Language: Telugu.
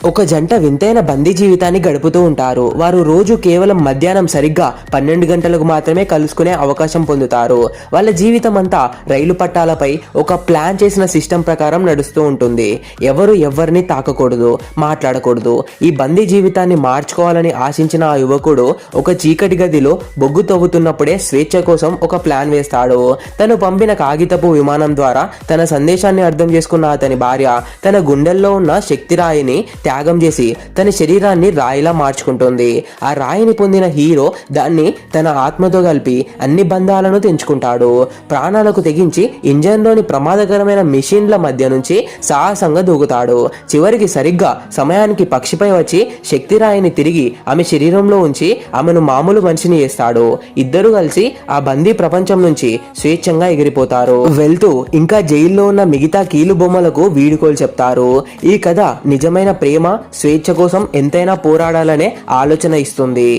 ఒక జంట వింతైన బందీ జీవితాన్ని గడుపుతూ ఉంటారు. వారు రోజు కేవలం మధ్యాహ్నం సరిగ్గా 12 గంటలకు మాత్రమే కలుసుకునే అవకాశం పొందుతారు. వాళ్ళ జీవితం అంతా రైలు పట్టాలపై ఒక ప్లాన్ చేసిన సిస్టమ్ ప్రకారం నడుస్తూ ఉంటుంది. ఎవరు ఎవరిని తాకకూడదు, మాట్లాడకూడదు. ఈ బందీ జీవితాన్ని మార్చుకోవాలని ఆశించిన ఆ యువకుడు ఒక చీకటి గదిలో బొగ్గు తవ్వుతున్నప్పుడే స్వేచ్ఛ కోసం ఒక ప్లాన్ వేస్తాడు. తను పంపిన కాగితపు విమానం ద్వారా తన సందేశాన్ని అర్థం చేసుకున్న అతని భార్య తన గుండెల్లో ఉన్న శక్తిరాయిని త్యాగం చేసి తన శరీరాన్ని రాయిలా మార్చుకుంటుంది. ఆ రాయిని పొందిన హీరో దాన్ని తన ఆత్మతో కలిపి అన్ని బంధాలను తెంచుకుంటాడు. ప్రాణాలకు తెగించి ఇంజన్లోని ప్రమాదకరమైన మిషన్ల మధ్య నుంచి సాహసంగా దూకుతాడు. చివరికి సరిగ్గా సమయానికి పక్షిపై వచ్చి శక్తిరాయిని తిరిగి ఆమె శరీరంలో ఉంచి ఆమెను మామూలు మనిషిని చేస్తాడు. ఇద్దరు కలిసి ఆ బందీ ప్రపంచం నుంచి స్వేచ్ఛంగా ఎగిరిపోతారు. వెళ్తూ ఇంకా జైల్లో ఉన్న మిగతా కీలు బొమ్మలకు వీడుకోలు చెప్తారు. ఈ కథ నిజమైన ప్రేమ, స్వేచ్ఛ కోసం ఎంతైనా పోరాడాలనే ఆలోచన ఇస్తుంది.